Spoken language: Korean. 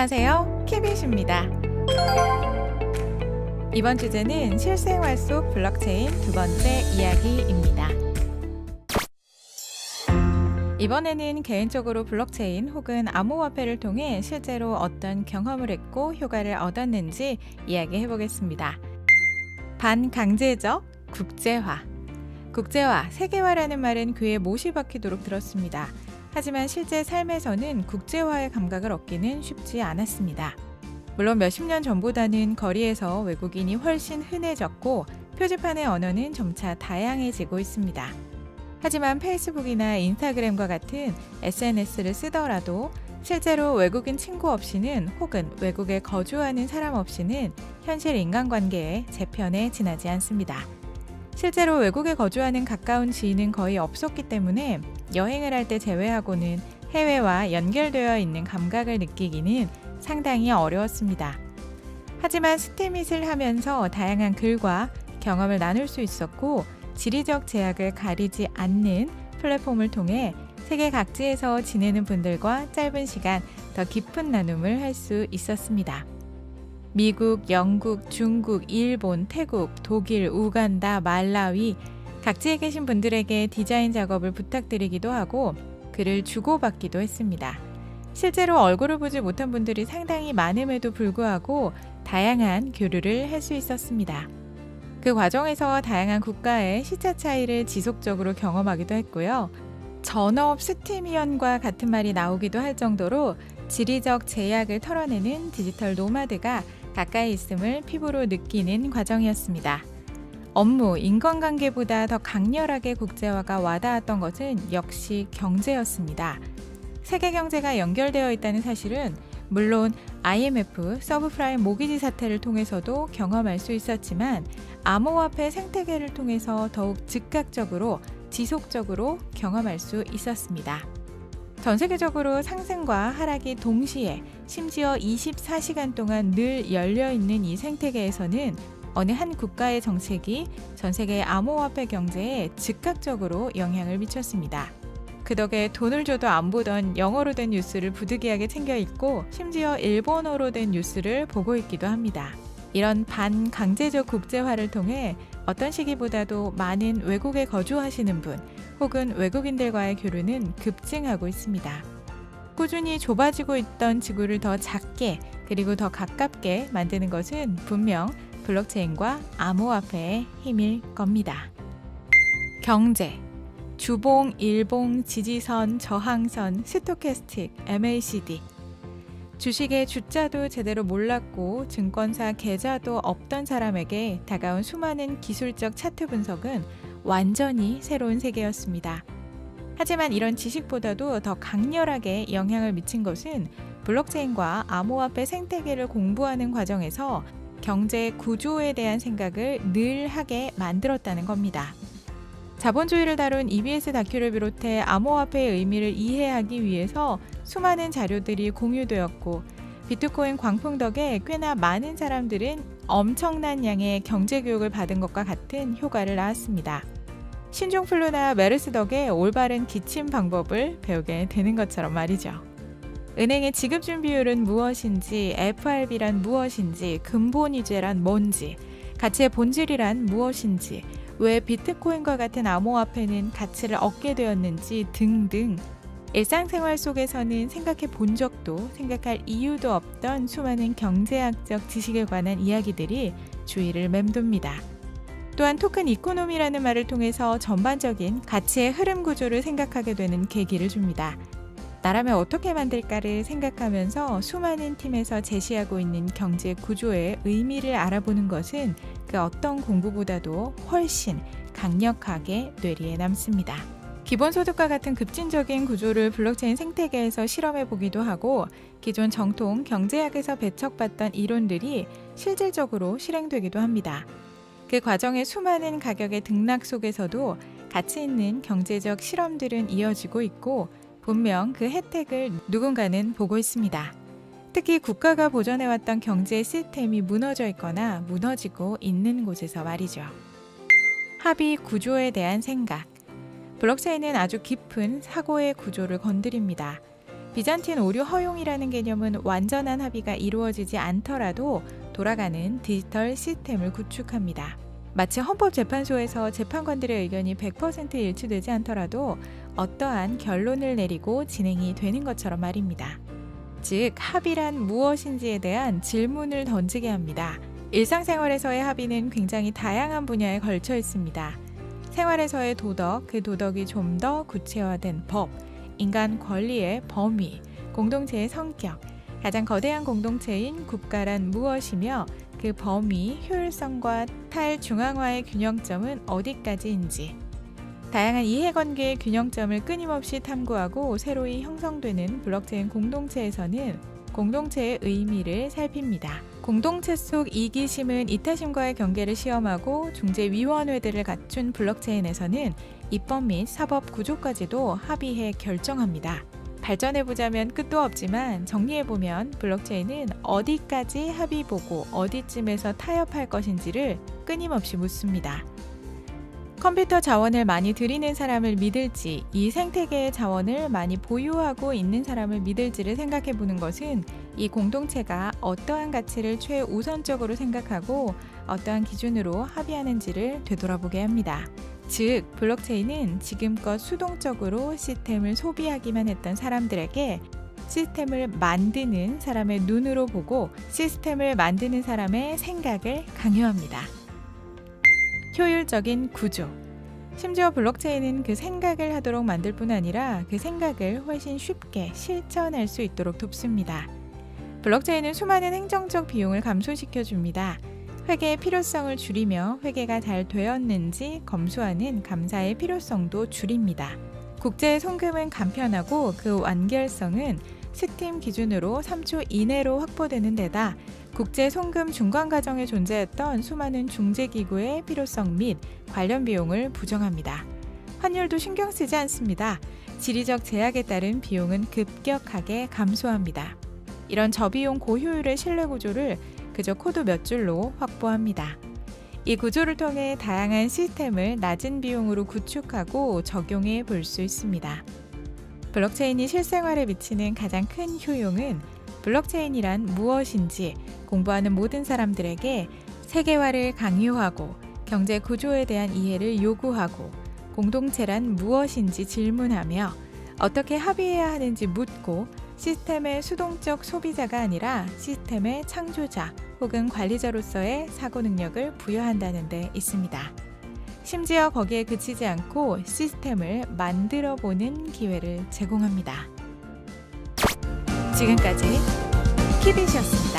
안녕하세요, 케빗입니다. 이번 주제는 실생활 속 블록체인 두 번째 이야기입니다. 이번에는 개인적으로 블록체인 혹은 암호화폐를 통해 실제로 어떤 경험을 했고 효과를 얻었는지 이야기해 보겠습니다. 반강제적 국제화. 국제화, 세계화라는 말은 귀에 못이 박히도록 들었습니다. 하지만 실제 삶에서는 국제화의 감각을 얻기는 쉽지 않았습니다. 물론 몇십 년 전보다는 거리에서 외국인이 훨씬 흔해졌고 표지판의 언어는 점차 다양해지고 있습니다. 하지만 페이스북이나 인스타그램과 같은 SNS를 쓰더라도 실제로 외국인 친구 없이는 혹은 외국에 거주하는 사람 없이는 현실 인간관계에 제 편에 지나지 않습니다. 실제로 외국에 거주하는 가까운 지인은 거의 없었기 때문에 여행을 할 때 제외하고는 해외와 연결되어 있는 감각을 느끼기는 상당히 어려웠습니다. 하지만 스팀잇을 하면서 다양한 글과 경험을 나눌 수 있었고 지리적 제약을 가리지 않는 플랫폼을 통해 세계 각지에서 지내는 분들과 짧은 시간 더 깊은 나눔을 할 수 있었습니다. 미국, 영국, 중국, 일본, 태국, 독일, 우간다, 말라위 각지에 계신 분들에게 디자인 작업을 부탁드리기도 하고 글을 주고받기도 했습니다. 실제로 얼굴을 보지 못한 분들이 상당히 많음에도 불구하고 다양한 교류를 할 수 있었습니다. 그 과정에서 다양한 국가의 시차 차이를 지속적으로 경험하기도 했고요. 전업 스팀이언과 같은 말이 나오기도 할 정도로 지리적 제약을 털어내는 디지털 노마드가 가까이 있음을 피부로 느끼는 과정이었습니다. 업무, 인간관계보다 더 강렬하게 국제화가 와닿았던 것은 역시 경제였습니다. 세계 경제가 연결되어 있다는 사실은 물론 IMF, 서브프라임 모기지 사태를 통해서도 경험할 수 있었지만 암호화폐 생태계를 통해서 더욱 즉각적으로, 지속적으로 경험할 수 있었습니다. 전 세계적으로 상승과 하락이 동시에 심지어 24시간 동안 늘 열려있는 이 생태계에서는 어느 한 국가의 정책이 전 세계의 암호화폐 경제에 즉각적으로 영향을 미쳤습니다. 그 덕에 돈을 줘도 안 보던 영어로 된 뉴스를 부득이하게 챙겨 읽고 심지어 일본어로 된 뉴스를 보고 있기도 합니다. 이런 반강제적 국제화를 통해 어떤 시기보다도 많은 외국에 거주하시는 분 혹은 외국인들과의 교류는 급증하고 있습니다. 꾸준히 좁아지고 있던 지구를 더 작게 그리고 더 가깝게 만드는 것은 분명 블록체인과 암호화폐의 힘일 겁니다. 경제, 주봉, 일봉, 지지선, 저항선, 스토캐스틱, MACD 주식의 주자도 제대로 몰랐고 증권사 계좌도 없던 사람에게 다가온 수많은 기술적 차트 분석은 완전히 새로운 세계였습니다. 하지만 이런 지식보다도 더 강렬하게 영향을 미친 것은 블록체인과 암호화폐 생태계를 공부하는 과정에서 경제 구조에 대한 생각을 늘 하게 만들었다는 겁니다. 자본주의를 다룬 EBS 다큐를 비롯해 암호화폐의 의미를 이해하기 위해서 수많은 자료들이 공유되었고 비트코인 광풍 덕에 꽤나 많은 사람들은 엄청난 양의 경제교육을 받은 것과 같은 효과를 낳았습니다. 신종플루나 메르스 덕에 올바른 기침 방법을 배우게 되는 것처럼 말이죠. 은행의 지급준비율은 무엇인지, FRB란 무엇인지, 근본이제란 뭔지, 가치의 본질이란 무엇인지, 왜 비트코인과 같은 암호화폐는 가치를 얻게 되었는지 등등 일상생활 속에서는 생각해 본 적도 생각할 이유도 없던 수많은 경제학적 지식에 관한 이야기들이 주위를 맴돕니다. 또한 토큰 이코노미라는 말을 통해서 전반적인 가치의 흐름 구조를 생각하게 되는 계기를 줍니다. 나라면 어떻게 만들까를 생각하면서 수많은 팀에서 제시하고 있는 경제 구조의 의미를 알아보는 것은 그 어떤 공부보다도 훨씬 강력하게 뇌리에 남습니다. 기본소득과 같은 급진적인 구조를 블록체인 생태계에서 실험해 보기도 하고 기존 정통 경제학에서 배척받던 이론들이 실질적으로 실행되기도 합니다. 그 과정의 수많은 가격의 등락 속에서도 가치 있는 경제적 실험들은 이어지고 있고 분명 그 혜택을 누군가는 보고 있습니다. 특히 국가가 보존해왔던 경제 시스템이 무너져 있거나 무너지고 있는 곳에서 말이죠. 합의 구조에 대한 생각. 블록체인은 아주 깊은 사고의 구조를 건드립니다. 비잔틴 오류 허용이라는 개념은 완전한 합의가 이루어지지 않더라도 돌아가는 디지털 시스템을 구축합니다. 마치 헌법재판소에서 재판관들의 의견이 100% 일치되지 않더라도 어떠한 결론을 내리고 진행이 되는 것처럼 말입니다. 즉, 합의란 무엇인지에 대한 질문을 던지게 합니다. 일상생활에서의 합의는 굉장히 다양한 분야에 걸쳐 있습니다. 생활에서의 도덕, 그 도덕이 좀 더 구체화된 법, 인간 권리의 범위, 공동체의 성격, 가장 거대한 공동체인 국가란 무엇이며 그 범위, 효율성과 탈중앙화의 균형점은 어디까지인지, 다양한 이해관계의 균형점을 끊임없이 탐구하고 새로이 형성되는 블록체인 공동체에서는 공동체의 의미를 살핍니다. 공동체 속 이기심은 이타심과의 경계를 시험하고 중재위원회들을 갖춘 블록체인에서는 입법 및 사법 구조까지도 합의해 결정합니다. 발전해보자면 끝도 없지만 정리해보면 블록체인은 어디까지 합의 보고 어디쯤에서 타협할 것인지를 끊임없이 묻습니다. 컴퓨터 자원을 많이 들이는 사람을 믿을지, 이 생태계의 자원을 많이 보유하고 있는 사람을 믿을지를 생각해보는 것은 이 공동체가 어떠한 가치를 최우선적으로 생각하고 어떠한 기준으로 합의하는지를 되돌아보게 합니다. 즉, 블록체인은 지금껏 수동적으로 시스템을 소비하기만 했던 사람들에게 시스템을 만드는 사람의 눈으로 보고 시스템을 만드는 사람의 생각을 강요합니다. 효율적인 구조. 심지어 블록체인은 그 생각을 하도록 만들 뿐 아니라 그 생각을 훨씬 쉽게 실천할 수 있도록 돕습니다. 블록체인은 수많은 행정적 비용을 감소시켜 줍니다. 회계의 필요성을 줄이며 회계가 잘 되었는지 검수하는 감사의 필요성도 줄입니다. 국제 송금은 간편하고 그 완결성은 스팀 기준으로 3초 이내로 확보되는 데다 국제 송금 중간 과정에 존재했던 수많은 중재기구의 필요성 및 관련 비용을 부정합니다. 환율도 신경 쓰지 않습니다. 지리적 제약에 따른 비용은 급격하게 감소합니다. 이런 저비용 고효율의 신뢰 구조를 그저 코드 몇 줄로 확보합니다. 이 구조를 통해 다양한 시스템을 낮은 비용으로 구축하고 적용해 볼 수 있습니다. 블록체인이 실생활에 미치는 가장 큰 효용은 블록체인이란 무엇인지 공부하는 모든 사람들에게 세계화를 강요하고 경제 구조에 대한 이해를 요구하고 공동체란 무엇인지 질문하며 어떻게 합의해야 하는지 묻고 시스템의 수동적 소비자가 아니라 시스템의 창조자 혹은 관리자로서의 사고 능력을 부여한다는 데 있습니다. 심지어 거기에 그치지 않고 시스템을 만들어 보는 기회를 제공합니다. 지금까지 키빗이었습니다.